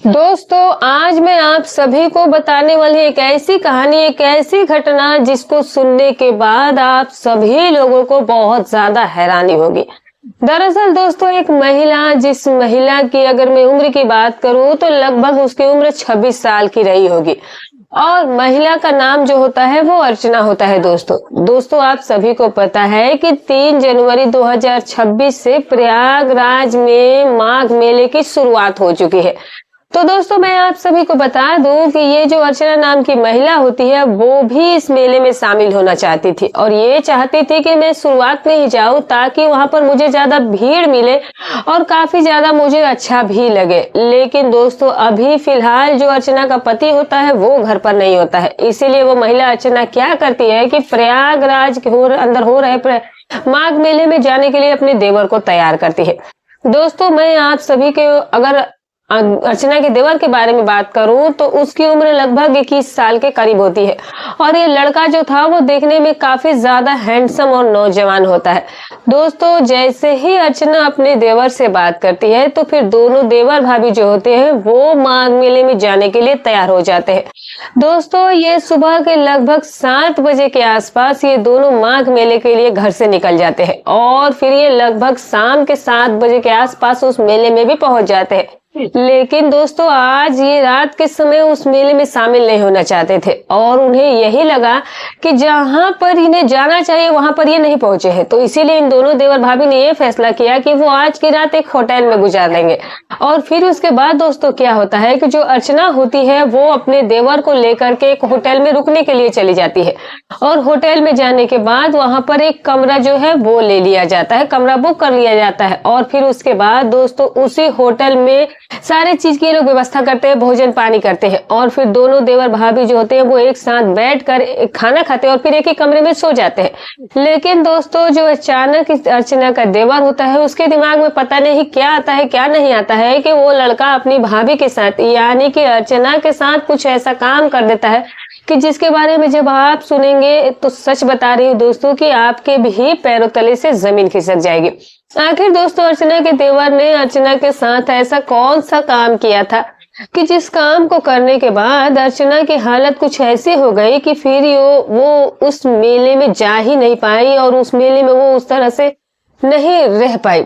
दोस्तों, आज मैं आप सभी को बताने वाली एक ऐसी कहानी, एक ऐसी घटना जिसको सुनने के बाद आप सभी लोगों को बहुत ज्यादा हैरानी होगी। दरअसल दोस्तों, एक महिला, जिस महिला की अगर मैं उम्र की बात करूं तो लगभग उसकी उम्र 26 साल की रही होगी और महिला का नाम जो होता है वो अर्चना होता है। दोस्तों आप सभी को पता है कि 3 जनवरी 2026 से प्रयागराज में माघ मेले की शुरुआत हो चुकी है। तो दोस्तों मैं आप सभी को बता दूं कि ये जो अर्चना नाम की महिला होती है वो भी इस मेले में शामिल होना चाहती थी और ये चाहती थी कि मैं शुरुआत में ही जाऊं ताकि वहां पर मुझे ज्यादा भीड़ मिले और काफी ज्यादा मुझे अच्छा भी लगे। लेकिन दोस्तों अभी फिलहाल जो अर्चना का पति होता है वो घर पर नहीं होता है, इसीलिए वो महिला अर्चना क्या करती है कि प्रयागराज के अंदर हो रहे माघ मेले में जाने के लिए अपने देवर को तैयार करती है। दोस्तों मैं आप सभी के अगर अर्चना के देवर के बारे में बात करूं तो उसकी उम्र लगभग 21 साल के करीब होती है और ये लड़का जो था वो देखने में काफी ज्यादा हैंडसम और नौजवान होता है। दोस्तों जैसे ही अर्चना अपने देवर से बात करती है तो फिर दोनों देवर भाभी जो होते हैं वो माघ मेले में जाने के लिए तैयार हो जाते हैं। दोस्तों ये सुबह के लगभग 7 बजे के आसपास ये दोनों माघ मेले के लिए घर से निकल जाते हैं और फिर ये लगभग शाम के 7 बजे के आसपास उस मेले में भी पहुंच जाते हैं। लेकिन दोस्तों आज ये रात के समय उस मेले में शामिल नहीं होना चाहते थे और उन्हें यही लगा कि जहां पर इन्हें जाना चाहिए वहां पर ये नहीं पहुंचे हैं, तो इसीलिए इन दोनों देवर भाभी ने ये फैसला किया कि वो आज की रात एक होटल में गुजार लेंगे। और फिर उसके बाद दोस्तों क्या होता है कि जो अर्चना होती है वो अपने देवर को लेकर के एक होटल में रुकने के लिए चली जाती है और होटल में जाने के बाद वहां पर एक कमरा जो है वो ले लिया जाता है, कमरा बुक कर लिया जाता है और फिर उसके बाद दोस्तों उसी होटल में सारे चीज की लोग व्यवस्था करते हैं, भोजन पानी करते हैं और फिर दोनों देवर भाभी जो होते हैं वो एक साथ बैठकर खाना खाते हैं और फिर एक ही कमरे में सो जाते हैं। लेकिन दोस्तों जो अचानक अर्चना का देवर होता है उसके दिमाग में पता नहीं क्या आता है क्या नहीं आता है कि वो लड़का अपनी भाभी के साथ यानी कि अर्चना के साथ कुछ ऐसा काम कर देता है कि जिसके बारे में जब आप सुनेंगे तो सच बता रही हूँ दोस्तों कि आपके भी पैरों तले से जमीन खिसक जाएगी। आखिर दोस्तों अर्चना के देवर ने अर्चना के साथ ऐसा कौन सा काम किया था कि जिस काम को करने के बाद अर्चना की हालत कुछ ऐसी हो गई कि फिर वो उस मेले में जा ही नहीं पाई और उस मेले में वो उस तरह से नहीं रह पाई।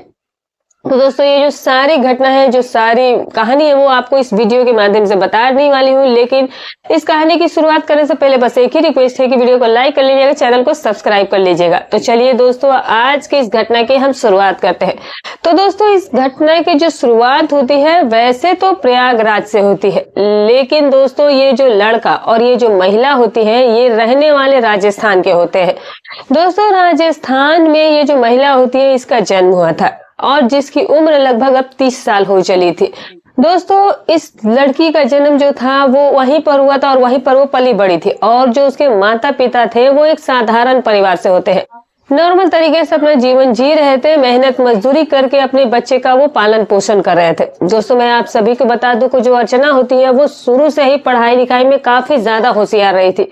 तो दोस्तों ये जो सारी घटना है, जो सारी कहानी है वो आपको इस वीडियो के माध्यम से बताने वाली हूँ। लेकिन इस कहानी की शुरुआत करने से पहले बस एक ही रिक्वेस्ट है कि वीडियो को लाइक कर लीजिएगा, चैनल को सब्सक्राइब कर लीजिएगा। तो चलिए दोस्तों आज की इस घटना की हम शुरुआत करते हैं। तो दोस्तों इस घटना की जो शुरुआत होती है वैसे तो प्रयागराज से होती है, लेकिन दोस्तों ये जो लड़का और ये जो महिला होती है ये रहने वाले राजस्थान के होते हैं। दोस्तों राजस्थान में ये जो महिला होती है इसका जन्म हुआ था और जिसकी उम्र लगभग अब 30 साल हो चली थी। दोस्तों इस लड़की का जन्म जो था वो वहीं पर हुआ था और वहीं पर वो पली बड़ी थी और जो उसके माता पिता थे वो एक साधारण परिवार से होते हैं, नॉर्मल तरीके से अपना जीवन जी रहे थे, मेहनत मजदूरी करके अपने बच्चे का वो पालन पोषण कर रहे थे। दोस्तों मैं आप सभी को बता दूं कि जो अर्चना होती है वो शुरू से ही पढ़ाई लिखाई में काफी ज्यादा होशियार रही थी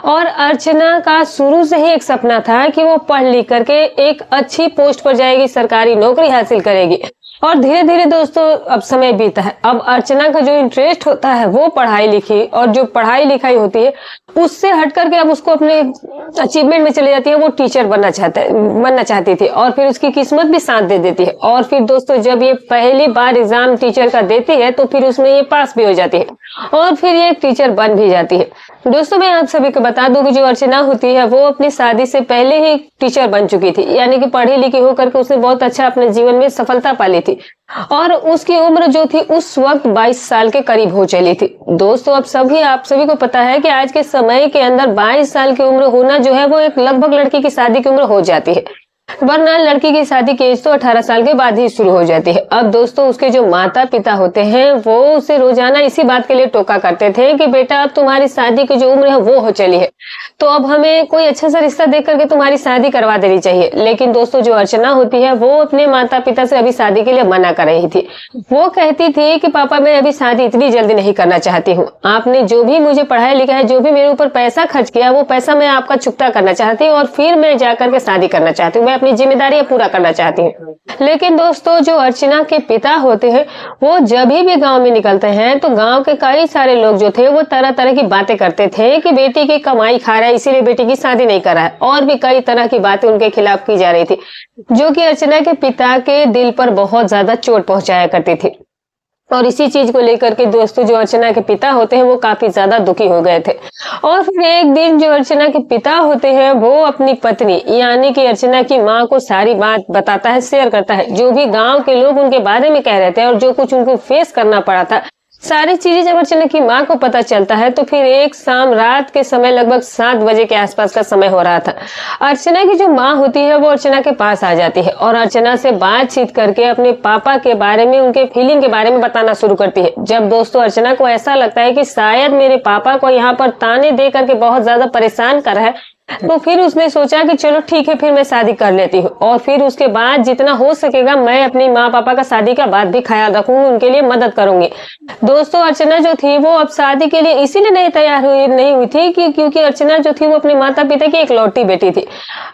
और अर्चना का शुरू से ही एक सपना था कि वो पढ़ लिख करके एक अच्छी पोस्ट पर जाएगी, सरकारी नौकरी हासिल करेगी। और धीरे धीरे दोस्तों अब समय बीता है, अब अर्चना का जो इंटरेस्ट होता है वो पढ़ाई लिखी और जो पढ़ाई लिखाई होती है उससे हट करके अब उसको अपने अचीवमेंट में चली जाती है, वो टीचर बनना चाहती थी और फिर उसकी किस्मत भी साथ दे देती है। और फिर दोस्तों जब ये पहली बार एग्जाम टीचर का देती है तो फिर उसमें ये पास भी हो जाती है और फिर ये टीचर बन भी जाती है। दोस्तों मैं आप सभी को बता दूं कि जो अर्चना होती है वो अपनी शादी से पहले ही टीचर बन चुकी थी, यानी कि पढ़ी लिखी होकर के उसने बहुत अच्छा अपने जीवन में सफलता पा ली थी और उसकी उम्र जो थी उस वक्त 22 साल के करीब हो चली थी। दोस्तों अब आप सभी को पता है कि आज के समय के अंदर 22 साल की उम्र होना जो है वो एक लगभग लड़की की शादी की उम्र हो जाती है, वरना लड़की की शादी की एज तो 18 साल के बाद ही शुरू हो जाती है। अब दोस्तों उसके जो माता पिता होते हैं वो उसे रोजाना इसी बात के लिए टोका करते थे कि बेटा अब तुम्हारी शादी की जो उम्र है वो हो चली है, तो अब हमें कोई अच्छा सा रिश्ता देख करके तुम्हारी शादी करवा देनी चाहिए। लेकिन दोस्तों जो अर्चना होती है वो अपने माता पिता से अभी शादी के लिए मना कर रही थी। वो कहती थी कि पापा मैं अभी शादी इतनी जल्दी नहीं करना चाहती हूँ, आपने जो भी मुझे पढ़ाया लिखा है, जो भी मेरे ऊपर पैसा खर्च किया वो पैसा मैं आपका चुकता करना चाहती हूँ और फिर मैं जाकर के शादी करना चाहती हूँ, मैं अपनी जिम्मेदारियां पूरा करना चाहती है। लेकिन दोस्तों जो अर्चना के पिता होते हैं वो जब भी गांव में निकलते हैं तो गांव के कई सारे लोग जो थे वो तरह तरह की बातें करते थे कि बेटी की कमाई खा रहा है इसीलिए बेटी की शादी नहीं कर रहा है, और भी कई तरह की बातें उनके खिलाफ की जा रही थी जो कि अर्चना के पिता के दिल पर बहुत ज्यादा चोट पहुंचाया करती थी। और इसी चीज को लेकर के दोस्तों जो अर्चना के पिता होते हैं वो काफी ज्यादा दुखी हो गए थे। और फिर एक दिन जो अर्चना के पिता होते हैं वो अपनी पत्नी यानी कि अर्चना की माँ को सारी बात बताता है, शेयर करता है, जो भी गांव के लोग उनके बारे में कह रहे थे और जो कुछ उनको फेस करना पड़ा था, सारी चीजें जब अर्चना की माँ को पता चलता है तो फिर एक शाम रात के समय लगभग 7 बजे के आसपास का समय हो रहा था। अर्चना की जो माँ होती है वो अर्चना के पास आ जाती है और अर्चना से बातचीत करके अपने पापा के बारे में, उनके फीलिंग के बारे में बताना शुरू करती है। जब दोस्तों अर्चना को ऐसा लगता है कि शायद मेरे पापा को यहाँ पर ताने दे करके बहुत ज्यादा परेशान कर रहा है, तो फिर उसने सोचा कि चलो ठीक है फिर मैं शादी कर लेती हूँ और फिर उसके बाद जितना हो सकेगा मैं अपनी माँ पापा का शादी का बात भी ख्याल रखूंगी, उनके लिए मदद करूंगी। दोस्तों अर्चना जो थी वो अब शादी के लिए इसीलिए नहीं हुई थी क्योंकि अर्चना जो थी वो अपने माता पिता की इकलौती बेटी थी।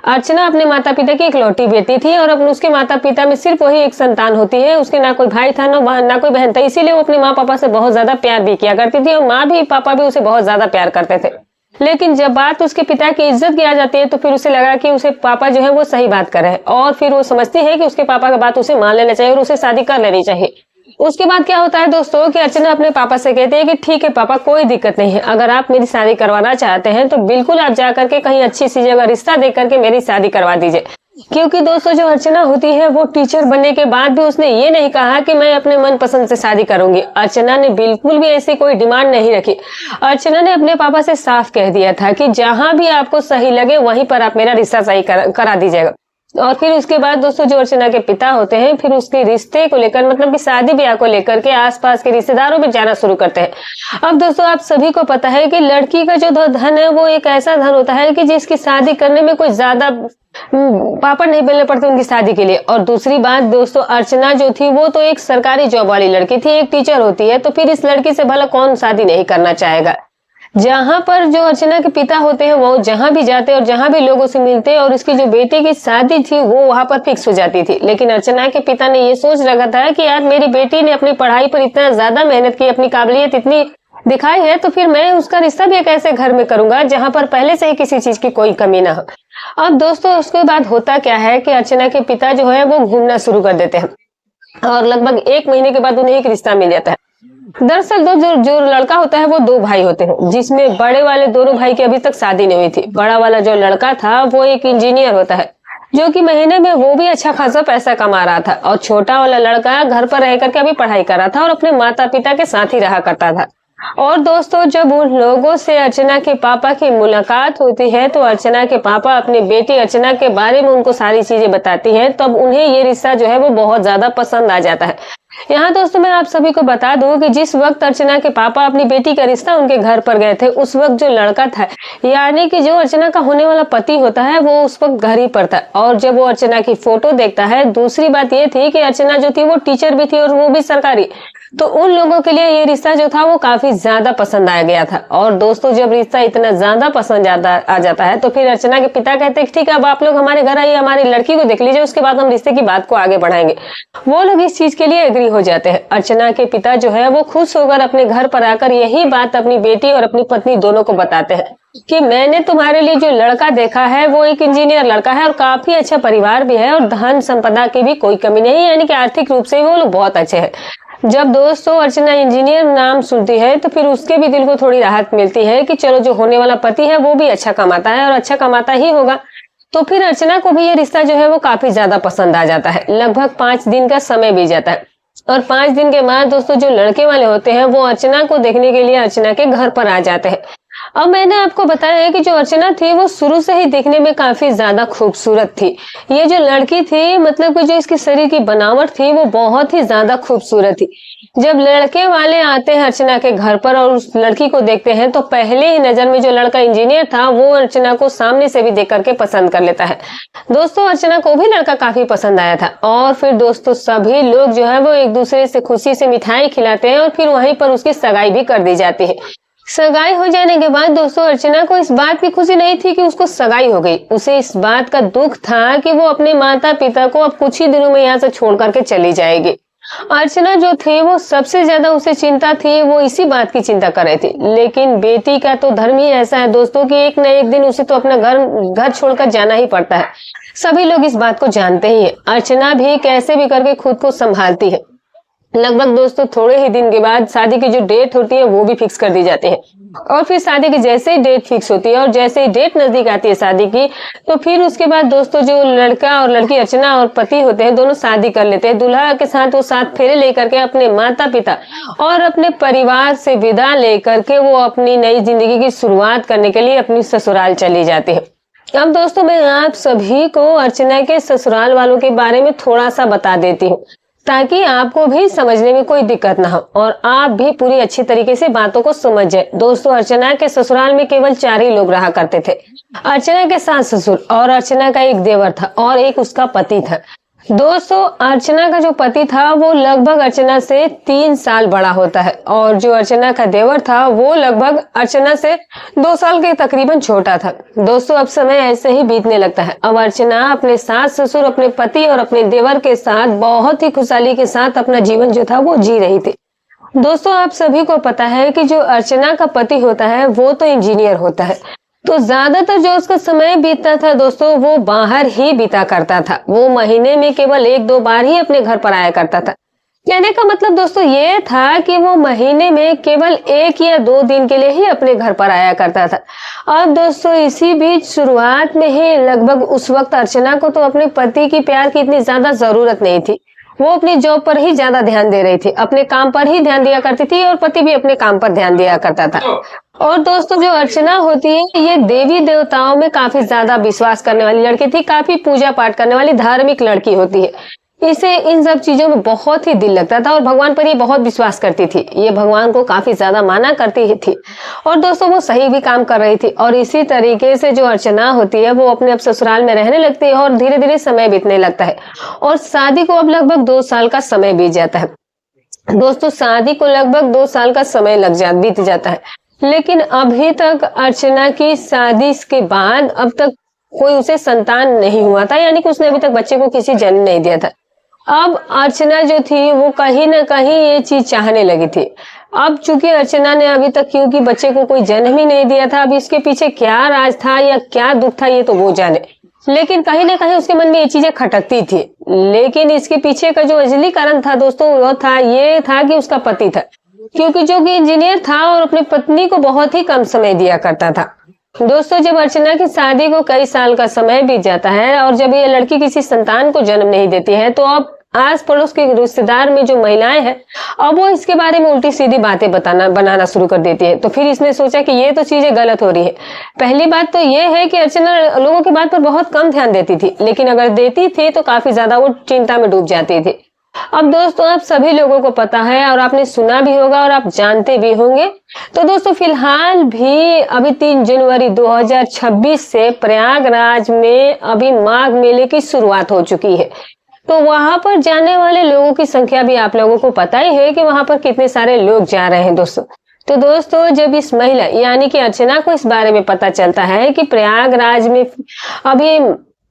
अर्चना अपने माता पिता की इकलौती बेटी थी और अपने उसके माता पिता में सिर्फ वही एक संतान होती है, उसके ना कोई भाई था ना कोई बहन था, इसीलिए वो अपने माँ पापा से बहुत ज्यादा प्यार भी किया करती थी और माँ भी पापा भी उसे बहुत ज्यादा प्यार करते थे। लेकिन जब बात उसके पिता की इज्जत की आ जाती है तो फिर उसे लगा कि उसे पापा जो है वो सही बात कर रहे हैं और फिर वो समझती है कि उसके पापा का बात उसे मान लेना चाहिए और उसे शादी कर लेनी चाहिए। उसके बाद क्या होता है दोस्तों कि अर्चना अपने पापा से कहते हैं कि ठीक है पापा कोई दिक्कत नहीं है, अगर आप मेरी शादी करवाना चाहते हैं तो बिल्कुल आप जाकर के कहीं अच्छी सी जगह रिश्ता देख करके मेरी शादी करवा दीजिए। क्योंकि दोस्तों जो अर्चना होती है वो टीचर बनने के बाद भी उसने ये नहीं कहा कि मैं अपने मनपसंद से शादी करूंगी। अर्चना ने बिल्कुल भी ऐसी कोई डिमांड नहीं रखी। अर्चना ने अपने पापा से साफ कह दिया था कि जहां भी आपको सही लगे वहीं पर आप मेरा रिश्ता सही करा दीजिएगा। और फिर उसके बाद दोस्तों जो अर्चना के पिता होते हैं फिर उसके रिश्ते को लेकर मतलब कि शादी ब्याह को लेकर के आसपास के रिश्तेदारों में जाना शुरू करते हैं। अब दोस्तों आप सभी को पता है कि लड़की का जो धन है वो एक ऐसा धन होता है कि जिसकी शादी करने में कोई ज्यादा पापड़ नहीं बेलने पड़ते उनकी शादी के लिए। और दूसरी बात दोस्तों अर्चना जो थी वो तो एक सरकारी जॉब वाली लड़की थी, एक टीचर होती है, तो फिर इस लड़की से भला कौन शादी नहीं करना चाहेगा। जहां पर जो अर्चना के पिता होते हैं वो जहां भी जाते और जहां भी लोगों से मिलते और उसकी जो बेटे की शादी थी वो वहां पर फिक्स हो जाती थी। लेकिन अर्चना के पिता ने ये सोच रखा था कि यार मेरी बेटी ने अपनी पढ़ाई पर इतना ज्यादा मेहनत की, अपनी काबिलियत इतनी दिखाई है, तो फिर मैं उसका रिश्ता भी एक ऐसे घर में करूंगा जहां पर पहले से ही किसी चीज की कोई कमी ना हो। अब दोस्तों उसके बाद होता क्या है कि अर्चना के पिता जो है वो घूमना शुरू कर देते हैं और लगभग 1 महीने के बाद उन्हें एक रिश्ता मिल जाता है। दरअसल जो लड़का होता है वो 2 भाई होते हैं, जिसमें बड़े वाले दोनों भाई की अभी तक शादी नहीं हुई थी। बड़ा वाला जो लड़का था वो एक इंजीनियर होता है जो कि महीने में वो भी अच्छा खासा पैसा कमा रहा था, और छोटा वाला लड़का घर पर रह करके अभी पढ़ाई कर रहा था और अपने माता पिता के साथ ही रहा करता था। और दोस्तों जब उन लोगों से अर्चना के पापा की मुलाकात होती है तो अर्चना के पापा अपनी बेटी अर्चना के बारे में उनको सारी चीजें बताती हैं, तब उन्हें ये रिश्ता जो है वो बहुत ज्यादा पसंद आ जाता है। यहाँ दोस्तों मैं आप सभी को बता दूं कि जिस वक्त अर्चना के पापा अपनी बेटी का रिश्ता उनके घर पर गए थे उस वक्त जो लड़का था यानी कि जो अर्चना का होने वाला पति होता है वो उस वक्त घर ही पर था। और जब वो अर्चना की फोटो देखता है, दूसरी बात ये थी कि अर्चना जो थी वो टीचर भी थी और वो भी सरकारी, तो उन लोगों के लिए ये रिश्ता जो था वो काफी ज्यादा पसंद आ गया था। और दोस्तों जब रिश्ता इतना ज्यादा पसंद आ जाता है तो फिर अर्चना के पिता कहते हैं ठीक है अब आप लोग हमारे घर आइए, हमारी लड़की को देख लीजिए, उसके बाद हम रिश्ते की बात को आगे बढ़ाएंगे। वो लोग इस चीज के लिए एग्री हो जाते हैं। अर्चना के पिता जो है वो खुश होकर अपने घर पर आकर यही बात अपनी बेटी और अपनी पत्नी दोनों को बताते हैं कि मैंने तुम्हारे लिए जो लड़का देखा है वो एक इंजीनियर लड़का है और काफी अच्छा परिवार भी है और धन संपदा की भी कोई कमी नहीं, यानी कि आर्थिक रूप से वो लोग बहुत अच्छे हैं। जब दोस्तों अर्चना इंजीनियर नाम सुनती है तो फिर उसके भी दिल को थोड़ी राहत मिलती है कि चलो जो होने वाला पति है वो भी अच्छा कमाता है और अच्छा कमाता ही होगा। तो फिर अर्चना को भी ये रिश्ता जो है वो काफी ज्यादा पसंद आ जाता है। लगभग 5 दिन का समय बीत जाता है और 5 दिन के बाद दोस्तों जो लड़के वाले होते हैं वो अर्चना को देखने के लिए अर्चना के घर पर आ जाते हैं। अब मैंने आपको बताया है कि जो अर्चना थी वो शुरू से ही देखने में काफी ज्यादा खूबसूरत थी। ये जो लड़की थी मतलब कि जो इसकी शरीर की बनावट थी वो बहुत ही ज्यादा खूबसूरत थी। जब लड़के वाले आते हैं अर्चना के घर पर और उस लड़की को देखते हैं तो पहले ही नजर में जो लड़का इंजीनियर था वो अर्चना को सामने से भी देख करके पसंद कर लेता है। दोस्तों अर्चना को भी लड़का काफी पसंद आया था और फिर दोस्तों सभी लोग जो है वो एक दूसरे से खुशी से मिठाई खिलाते हैं और फिर वहीं पर उसकी सगाई भी कर दी जाती है। सगाई हो जाने के बाद दोस्तों अर्चना को इस बात की खुशी नहीं थी कि उसको सगाई हो गई। उसे इस बात का दुख था कि वो अपने माता पिता को अब कुछ ही दिनों में यहाँ से छोड़ करके चली जाएगी। अर्चना जो थी वो सबसे ज्यादा उसे चिंता थी, वो इसी बात की चिंता कर रही थी। लेकिन बेटी का तो धर्म ही ऐसा है दोस्तों कि एक न एक दिन उसे तो अपना घर छोड़कर जाना ही पड़ता है। सभी लोग इस बात को जानते ही है। अर्चना भी कैसे भी करके खुद को संभालती है। लगभग दोस्तों थोड़े ही दिन के बाद शादी की जो डेट होती है वो भी फिक्स कर दी जाती है। और फिर शादी की जैसे ही डेट फिक्स होती है और जैसे ही डेट नजदीक आती है शादी की, तो फिर उसके बाद दोस्तों जो लड़का और लड़की अर्चना और पति होते हैं दोनों शादी कर लेते हैं। दूल्हा के साथ वो 7 फेरे लेकर के अपने माता पिता और अपने परिवार से विदा लेकर के वो अपनी नई जिंदगी की शुरुआत करने के लिए अपनी ससुराल चली जाती है। अब दोस्तों मैं आप सभी को अर्चना के ससुराल वालों के बारे में थोड़ा सा बता देती हूँ, ताकि आपको भी समझने में कोई दिक्कत ना हो और आप भी पूरी अच्छी तरीके से बातों को समझ जाए। दोस्तों अर्चना के ससुराल में केवल 4 ही लोग रहा करते थे। अर्चना के सास ससुर और अर्चना का एक देवर था और एक उसका पति था। दोस्तों अर्चना का जो पति था वो लगभग अर्चना से 3 साल बड़ा होता है और जो अर्चना का देवर था वो लगभग अर्चना से 2 साल के तकरीबन छोटा था। दोस्तों अब समय ऐसे ही बीतने लगता है। अब अर्चना अपने सास ससुर, अपने पति और अपने देवर के साथ बहुत ही खुशहाली के साथ अपना जीवन जो था वो जी रही थी। दोस्तों आप सभी को पता है कि जो अर्चना का पति होता है वो तो इंजीनियर होता है, तो ज्यादातर जो उसका समय बीतता था दोस्तों वो बाहर ही बीता करता था। वो महीने में केवल 1-2 बार ही अपने घर पर आया करता था। कहने का मतलब दोस्तों ये था कि वो महीने में केवल 1 या 2 दिन के लिए ही अपने घर पर आया करता था। अब दोस्तों इसी बीच शुरुआत में ही लगभग उस वक्त अर्चना को तो अपने पति की प्यार की इतनी ज्यादा जरूरत नहीं थी। वो अपनी जॉब पर ही ज्यादा ध्यान दे रही थी, अपने काम पर ही ध्यान दिया करती थी और पति भी अपने काम पर ध्यान दिया करता था। और दोस्तों जो अर्चना होती है ये देवी देवताओं में काफी ज्यादा विश्वास करने वाली लड़की थी, काफी पूजा पाठ करने वाली धार्मिक लड़की होती है। इसे इन सब चीजों में बहुत ही दिल लगता था और भगवान पर ये बहुत विश्वास करती थी। ये भगवान को काफी ज्यादा माना करती ही थी और दोस्तों वो सही भी काम कर रही थी। और इसी तरीके से जो अर्चना होती है वो अपने अब ससुराल में रहने लगती है और धीरे धीरे समय बीतने लगता है और शादी को अब लगभग 2 साल का समय बीत जाता है। दोस्तों शादी को लगभग 2 साल का समय बीत जाता है, लेकिन अभी तक अर्चना की शादी के बाद अब तक कोई उसे संतान नहीं हुआ था, यानी कि उसने अभी तक बच्चे को किसी जन्म नहीं दिया था। अब अर्चना जो थी वो कहीं ना कहीं ये चीज चाहने लगी थी। अब चूंकि अर्चना ने अभी तक क्योंकि बच्चे को कोई जन्म ही नहीं दिया था, अब इसके पीछे क्या राज था या क्या दुख था ये तो वो जाने, लेकिन कहीं ना कहीं उसके मन में ये चीजें खटकती थी। लेकिन इसके पीछे का जो असली कारण था दोस्तों वो था कि उसका पति था, क्योंकि जो कि इंजीनियर था और अपनी पत्नी को बहुत ही कम समय दिया करता था। दोस्तों जब अर्चना की शादी को कई साल का समय बीत जाता है और जब ये लड़की किसी संतान को जन्म नहीं देती है, तो अब आस पड़ोस के रिश्तेदार में जो महिलाएं हैं अब वो इसके बारे में उल्टी सीधी बातें बनाना शुरू कर देती है। तो फिर इसने सोचा कि ये तो चीजें गलत हो रही है। पहली बात तो ये है कि अर्चना लोगों की बात पर बहुत कम ध्यान देती थी, लेकिन अगर देती थी तो काफी ज्यादा वो चिंता में डूब जाती थी। अब दोस्तों आप सभी लोगों को पता है और आपने सुना भी होगा और आप जानते भी होंगे, तो दोस्तों फिलहाल भी अभी 3 जनवरी 2026 से प्रयागराज में अभी माघ मेले की शुरुआत हो चुकी है। तो वहां पर जाने वाले लोगों की संख्या भी आप लोगों को पता ही है कि वहां पर कितने सारे लोग जा रहे हैं दोस्तों। तो दोस्तों जब इस महिला यानी कि अर्चना को इस बारे में पता चलता है कि प्रयागराज में अभी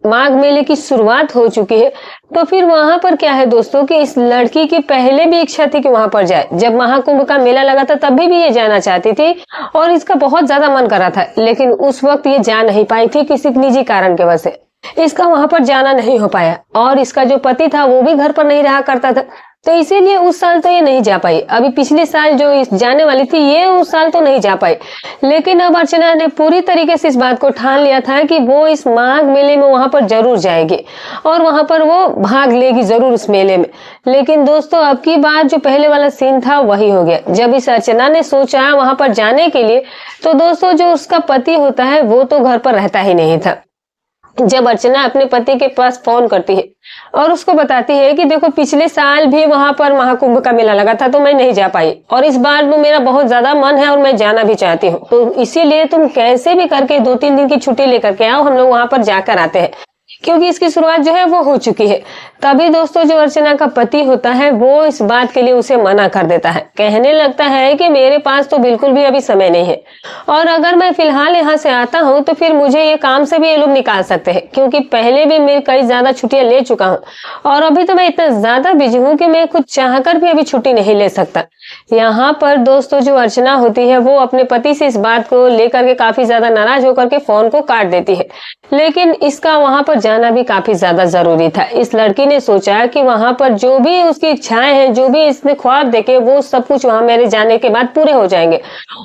माघ मेले की शुरुआत हो चुकी है, तो फिर वहां पर क्या है दोस्तों कि इस लड़की की पहले भी इच्छा थी कि वहां पर जाए। जब महाकुंभ का मेला लगा था तभी भी ये जाना चाहती थी और इसका बहुत ज्यादा मन कर रहा था, लेकिन उस वक्त ये जा नहीं पाई थी किसी निजी कारण की वजह से। इसका वहां पर जाना नहीं हो पाया और इसका जो पति था वो भी घर पर नहीं रहा करता था, तो इसीलिए उस साल तो ये नहीं जा पाई। अभी पिछले साल जो जाने वाली थी ये उस साल तो नहीं जा पाई, लेकिन अब अर्चना ने पूरी तरीके से इस बात को ठान लिया था कि वो इस माघ मेले में वहां पर जरूर जाएगी और वहां पर वो भाग लेगी जरूर उस मेले में। लेकिन दोस्तों अब की बार जो पहले वाला सीन था वही हो गया। जब इस अर्चना ने सोचा वहां पर जाने के लिए, तो दोस्तों जो उसका पति होता है वो तो घर पर रहता ही नहीं था। जब अर्चना अपने पति के पास फोन करती है और उसको बताती है कि देखो पिछले साल भी वहां पर महाकुंभ का मेला लगा था तो मैं नहीं जा पाई और इस बार तो मेरा बहुत ज्यादा मन है और मैं जाना भी चाहती हूँ, तो इसीलिए तुम कैसे भी करके 2-3 दिन की छुट्टी लेकर के आओ, हम लोग वहां पर जाकर आते हैं। क्योंकि इसकी शुरुआत जो है वो हो चुकी है। तभी दोस्तों जो अर्चना का पति होता है वो इस बात के लिए उसे मना कर देता है, कहने लगता है कि मेरे पास तो बिल्कुल भी अभी समय नहीं है, और अगर मैं फिलहाल यहाँ से आता हूँ तो फिर मुझे ये काम से भी ये लोग निकाल सकते हैं, क्योंकि पहले भी मैं कई ज्यादा छुट्टियां ले चुका हूँ और अभी तो मैं इतना ज्यादा बिजी हूँ कि मैं खुद चाहकर भी अभी छुट्टी नहीं ले सकता। यहाँ पर दोस्तों जो अर्चना होती है वो अपने पति से इस बात को लेकर के काफी ज्यादा नाराज होकर के फोन को काट देती है, लेकिन इसका वहां पर जाना भी काफी ज्यादा जरूरी था। इस लड़की ने सोचा कि वहां पर जो भी उसकी इच्छाएं हैं, जो भी इसने ख्वाब देखे, वो सब कुछ वहां मेरे जाने के बाद पूरे हो जाएंगे।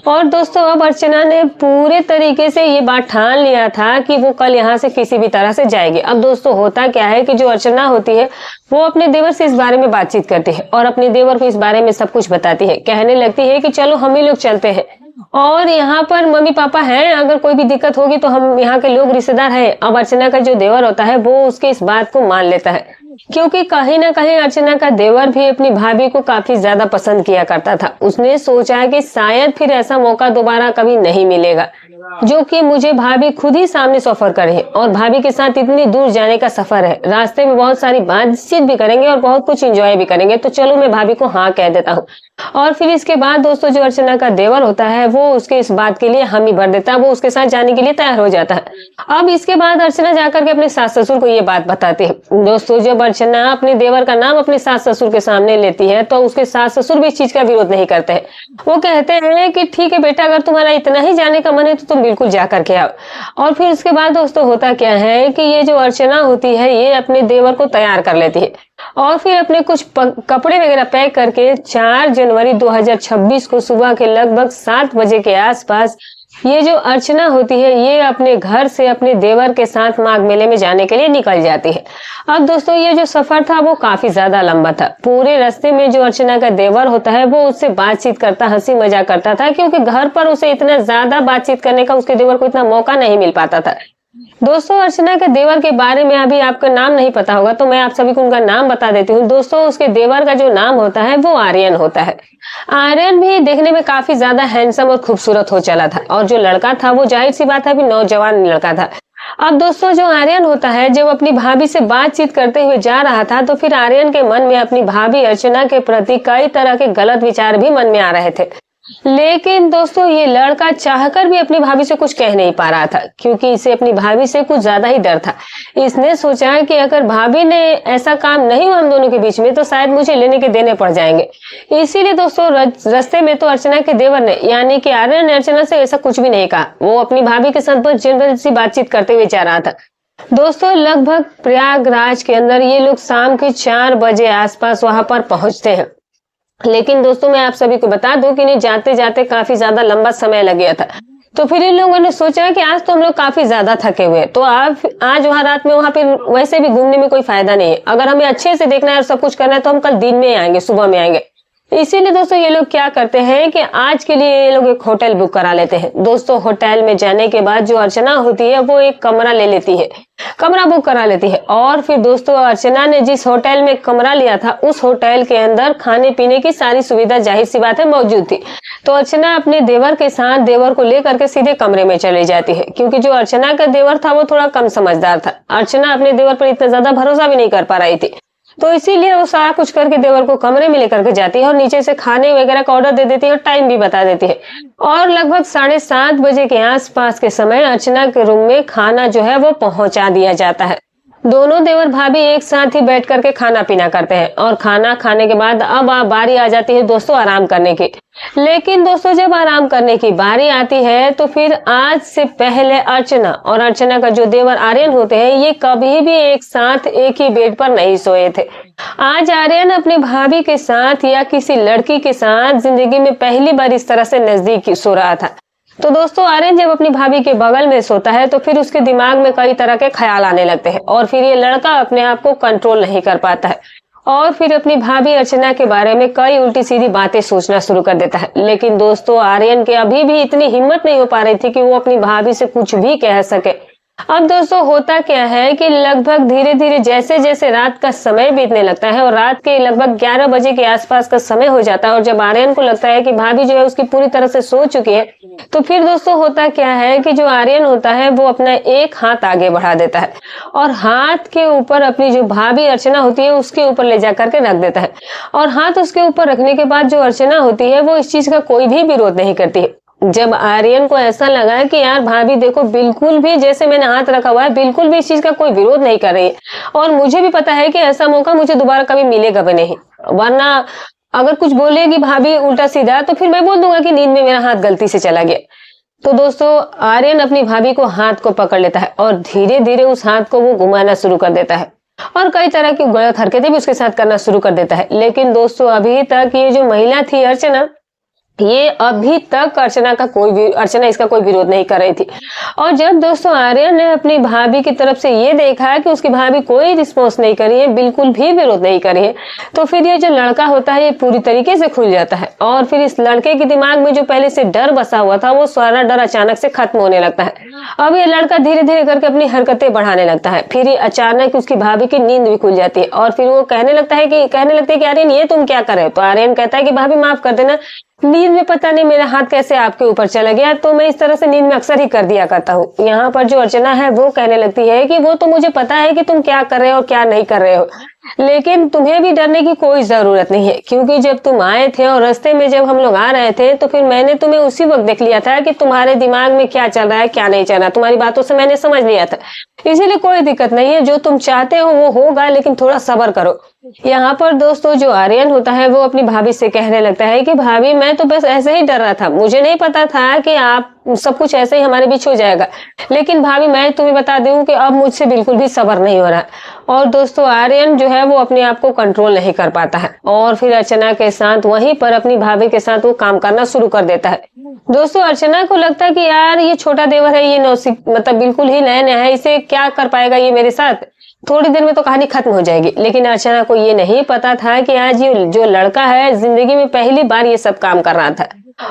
और दोस्तों अब अर्चना ने पूरे तरीके से ये बात ठान लिया था कि वो कल यहाँ से किसी भी तरह से जाएगी। अब दोस्तों होता क्या है कि जो अर्चना होती है वो अपने देवर से इस बारे में बातचीत करती है और अपने देवर को इस बारे में सब कुछ बताती है, कहने लगती है कि चलो हम ही लोग चलते हैं, और यहाँ पर मम्मी पापा हैं, अगर कोई भी दिक्कत होगी तो हम यहाँ के लोग रिश्तेदार हैं। अब अर्चना का जो देवर होता है वो उसके इस बात को मान लेता है, क्योंकि कहीं ना कहीं अर्चना का देवर भी अपनी भाभी को काफी ज्यादा पसंद किया करता था। उसने सोचा कि शायद फिर ऐसा मौका दोबारा कभी नहीं मिलेगा जो कि मुझे भाभी खुद ही सामने सफर करे, और भाभी के साथ इतनी दूर जाने का सफर है, रास्ते में बहुत सारी बातचीत भी करेंगे और बहुत कुछ एंजॉय भी करेंगे, तो चलो मैं भाभी को हाँ कह देता हूँ। और फिर इसके बाद दोस्तों जो अर्चना का देवर होता है वो उसके इस बात के लिए हामी भर देता है, वो उसके साथ जाने के लिए तैयार हो जाता है। अब इसके बाद अर्चना जाकर के अपने सास ससुर को ये बात बताती है। दोस्तों जब अर्चना अपने देवर का नाम अपने सास ससुर के सामने लेती है तो उसके सास ससुर भी इस चीज का विरोध नहीं करते हैं। वो कहते हैं कि ठीक है बेटा, अगर तुम्हारा इतना ही जाने का मन है तो तुम बिल्कुल जा करके आओ। और फिर उसके बाद दोस्तों होता क्या है कि ये जो अर्चना होती है ये अपने देवर को तैयार कर लेती है और फिर अपने कुछ कपड़े वगैरह पैक करके 4 जनवरी 2026 को सुबह के लगभग 7 बजे के आसपास ये जो अर्चना होती है ये अपने घर से अपने देवर के साथ माघ मेले में जाने के लिए निकल जाती है। अब दोस्तों ये जो सफर था वो काफी ज्यादा लंबा था। पूरे रास्ते में जो अर्चना का देवर होता है वो उससे बातचीत करता, हंसी मजाक करता था, क्योंकि घर पर उसे इतना ज्यादा बातचीत करने का उसके देवर को इतना मौका नहीं मिल पाता था। दोस्तों अर्चना के देवर के बारे में अभी आपका नाम नहीं पता होगा तो मैं आप सभी को उनका नाम बता देती हूँ। दोस्तों उसके देवर का जो नाम होता है वो आर्यन होता है। आर्यन भी देखने में काफी ज्यादा हैंडसम और खूबसूरत हो चला था, और जो लड़का था वो जाहिर सी बात है अभी नौजवान लड़का था। अब दोस्तों जो आर्यन होता है जब अपनी भाभी से बातचीत करते हुए जा रहा था तो फिर आर्यन के मन में अपनी भाभी अर्चना के प्रति कई तरह के गलत विचार भी मन में आ रहे थे, लेकिन दोस्तों ये लड़का चाहकर भी अपनी भाभी से कुछ कह नहीं पा रहा था, क्योंकि इसे अपनी भाभी से कुछ ज्यादा ही डर था। इसने सोचा कि अगर भाभी ने ऐसा काम नहीं हुआ हम दोनों के बीच में तो शायद मुझे लेने के देने पड़ जाएंगे। इसीलिए दोस्तों रास्ते में तो अर्चना के देवर ने यानी कि आर्यन ने अर्चना से ऐसा कुछ भी नहीं कहा, वो अपनी भाभी के साथ बस जनरल सी बातचीत करते हुए जा रहा था। दोस्तों लगभग प्रयागराज के अंदर ये लोग शाम के 4 बजे आसपास वहां पर पहुंचते हैं, लेकिन दोस्तों मैं आप सभी को बता दूं कि इन्हें जाते जाते काफी ज्यादा लंबा समय लग गया था। तो फिर इन लोगों ने सोचा कि आज तो हम लोग काफी ज्यादा थके हुए हैं, तो आज वहां रात में वहां पे वैसे भी घूमने में कोई फायदा नहीं है, अगर हमें अच्छे से देखना है और सब कुछ करना है तो हम कल दिन में आएंगे, सुबह में आएंगे। इसीलिए दोस्तों ये लोग क्या करते हैं कि आज के लिए ये लोग एक होटल बुक करा लेते हैं। दोस्तों होटल में जाने के बाद जो अर्चना होती है वो एक कमरा ले लेती है, कमरा बुक करा लेती है, और फिर दोस्तों अर्चना ने जिस होटल में कमरा लिया था उस होटल के अंदर खाने पीने की सारी सुविधा जाहिर सी बात है मौजूद थी। तो अर्चना अपने देवर के साथ देवर को लेकर के सीधे कमरे में चली जाती है, क्योंकि जो अर्चना का देवर था वो थोड़ा कम समझदार था। अर्चना अपने देवर पर इतना ज्यादा भरोसा भी नहीं कर पा रही थी, तो इसीलिए वो सारा कुछ करके देवर को कमरे में लेकर के जाती है और नीचे से खाने वगैरह का ऑर्डर दे देती है और टाइम भी बता देती है। और लगभग 7:30 बजे के आसपास के समय अर्चना के रूम में खाना जो है वो पहुंचा दिया जाता है। दोनों देवर भाभी एक साथ ही बैठ करके खाना पीना करते हैं, और खाना खाने के बाद अब बारी आ जाती है दोस्तों आराम करने की। लेकिन दोस्तों जब आराम करने की बारी आती है तो फिर आज से पहले अर्चना और अर्चना का जो देवर आर्यन होते हैं ये कभी भी एक साथ एक ही बेड पर नहीं सोए थे। आज आर्यन अपनी भाभी के साथ या किसी लड़की के साथ जिंदगी में पहली बार इस तरह से नजदीक सो रहा था। तो दोस्तों आर्यन जब अपनी भाभी के बगल में सोता है तो फिर उसके दिमाग में कई तरह के ख्याल आने लगते हैं, और फिर ये लड़का अपने आप को कंट्रोल नहीं कर पाता है और फिर अपनी भाभी अर्चना के बारे में कई उल्टी सीधी बातें सोचना शुरू कर देता है। लेकिन दोस्तों आर्यन के अभी भी इतनी हिम्मत नहीं हो पा रही थी कि वो अपनी भाभी से कुछ भी कह सके, अब दोस्तों होता क्या है कि लगभग धीरे धीरे जैसे जैसे रात का समय बीतने लगता है और रात के लगभग 11 बजे के आसपास का समय हो जाता है और जब आर्यन को लगता है कि भाभी जो है उसकी पूरी तरह से सो चुकी है, तो फिर दोस्तों होता क्या है कि जो आर्यन होता है वो अपना एक हाथ आगे बढ़ा देता है और हाथ के ऊपर अपनी जो भाभी अर्चना होती है उसके ऊपर ले जा करके रख देता है। और हाथ उसके ऊपर रखने के बाद जो अर्चना होती है वो इस चीज का कोई भी विरोध नहीं करती है। जब आर्यन को ऐसा लगा कि यार भाभी देखो बिल्कुल भी जैसे मैंने हाथ रखा हुआ है बिल्कुल भी इस चीज का कोई विरोध नहीं कर रही है और मुझे भी पता है कि ऐसा मौका मुझे दोबारा कभी मिलेगा भी नहीं, वरना अगर कुछ बोलेगी भाभी उल्टा सीधा तो फिर मैं बोल दूंगा कि नींद में मेरा हाथ गलती से चला गया। तो दोस्तों आर्यन अपनी भाभी को हाथ को पकड़ लेता है और धीरे धीरे उस हाथ को वो घुमाना शुरू कर देता है और कई तरह की गलत हरकतें भी उसके साथ करना शुरू कर देता है। लेकिन दोस्तों अभी तक ये जो महिला थी अर्चना, ये अभी तक अर्चना इसका कोई विरोध नहीं कर रही थी। और जब दोस्तों आर्यन ने अपनी भाभी की तरफ से ये देखा कि उसकी भाभी कोई रिस्पॉन्स नहीं करी है, बिल्कुल भी विरोध नहीं करी है, तो फिर ये जो लड़का होता है ये पूरी तरीके से खुल जाता है और फिर इस लड़के के दिमाग में जो पहले से डर बसा हुआ था वो सारा डर अचानक से खत्म होने लगता है। अब ये लड़का धीरे धीरे करके अपनी हरकतें बढ़ाने लगता है। फिर ये अचानक उसकी भाभी की नींद भी खुल जाती है और फिर वो कहने लगते हैं कि आर्यन ये तुम क्या कर रहे हो। तो आर्यन कहता है कि भाभी माफ कर देना, नींद में पता नहीं मेरा हाथ कैसे आपके ऊपर चला गया, तो मैं इस तरह से नींद में अक्सर ही कर दिया करता हूँ। यहाँ पर जो अर्चना है वो कहने लगती है कि वो तो मुझे पता है कि तुम क्या कर रहे हो और क्या नहीं कर रहे हो, लेकिन तुम्हें भी डरने की कोई जरूरत नहीं है, क्योंकि जब तुम आए थे और रास्ते में जब हम लोग आ रहे थे तो फिर मैंने तुम्हें उसी वक्त देख लिया था कि तुम्हारे दिमाग में क्या चल रहा है क्या नहीं चल रहा, तुम्हारी बातों से मैंने समझ लिया था, इसीलिए कोई दिक्कत नहीं है, जो तुम चाहते हो वो होगा, लेकिन थोड़ा सब्र करो। यहाँ पर दोस्तों जो आर्यन होता है वो अपनी भाभी से कहने लगता है कि भाभी मैं तो बस ऐसे ही डर रहा था, मुझे नहीं पता था कि आप सब कुछ ऐसे ही हमारे बीच हो जाएगा, लेकिन भाभी मैं तुम्हें बता दूं कि अब मुझसे बिल्कुल भी सब्र नहीं हो रहा। और दोस्तों आर्यन जो है वो अपने आप को कंट्रोल नहीं कर पाता है और फिर अर्चना के साथ वहीं पर अपनी भाभी के साथ वो काम करना शुरू कर देता है। दोस्तों अर्चना को लगता है कि यार ये छोटा देवर है, ये मतलब बिल्कुल ही नया नया है, इसे क्या कर पाएगा ये मेरे साथ, थोड़ी देर में तो कहानी खत्म हो जाएगी। लेकिन अर्चना को ये नहीं पता था कि आज ये जो लड़का है जिंदगी में पहली बार ये सब काम कर रहा था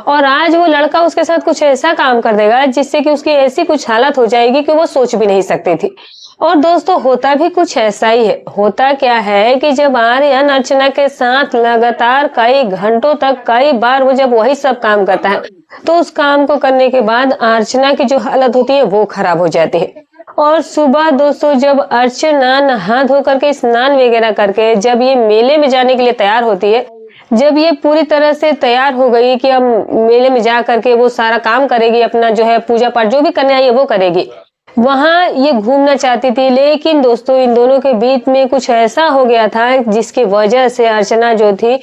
और आज वो लड़का उसके साथ कुछ ऐसा काम कर देगा जिससे कि उसकी ऐसी कुछ हालत हो जाएगी कि वो सोच भी नहीं सकती थी। और दोस्तों होता भी कुछ ऐसा ही है। होता क्या है कि जब आर्यन अर्चना के साथ लगातार कई घंटों तक कई बार वो जब वही सब काम करता है तो उस काम को करने के बाद अर्चना की जो हालत होती है वो खराब हो जाती है। और सुबह दोस्तों जब अर्चना नहा धो करके स्नान वगैरह करके जब ये मेले में जाने के लिए तैयार होती है, जब ये पूरी तरह से तैयार हो गई कि अब मेले में जा करके वो सारा काम करेगी, अपना जो है पूजा पाठ जो भी करने आई है वो करेगी, वहां ये घूमना चाहती थी, लेकिन दोस्तों इन दोनों के बीच में कुछ ऐसा हो गया था जिसकी वजह से अर्चना जो थी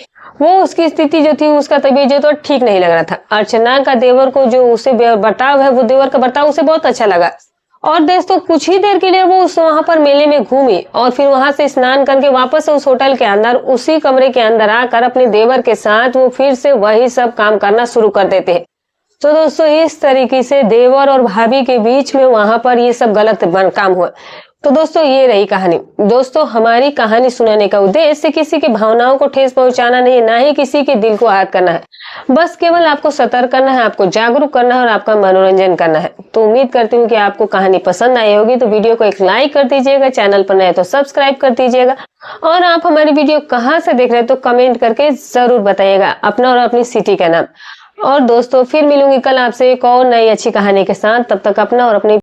वो उसकी स्थिति जो थी उसका तबीयत जो तो ठीक नहीं लग रहा था। अर्चना का देवर को जो उसे बर्ताव है वो देवर का बर्ताव उसे बहुत अच्छा लगा और दोस्तों कुछ ही देर के लिए वो वहां पर मेले में घूमी और फिर वहां से स्नान करके वापस उस होटल के अंदर उसी कमरे के अंदर आकर अपने देवर के साथ वो फिर से वही सब काम करना शुरू कर देते हैं। तो दोस्तों इस तरीके से देवर और भाभी के बीच में वहां पर ये सब गलत काम हुआ। तो दोस्तों ये रही कहानी। दोस्तों हमारी कहानी सुनाने का उद्देश्य किसी की भावनाओं को ठेस पहुंचाना नहीं है, ना ही किसी के दिल को आहत करना है, बस केवल आपको सतर्क करना है, आपको जागरूक करना है और आपका मनोरंजन करना है। तो उम्मीद करती हूँ कि आपको कहानी पसंद आई होगी। तो वीडियो को एक लाइक कर दीजिएगा, चैनल पर नए तो सब्सक्राइब कर दीजिएगा और आप हमारी वीडियो कहाँ से देख रहे हैं तो कमेंट करके जरूर बताइएगा अपना और अपनी सिटी का नाम। और दोस्तों फिर मिलूंगी कल आपसे एक और नई अच्छी कहानी के साथ। तब तक अपना और अपनी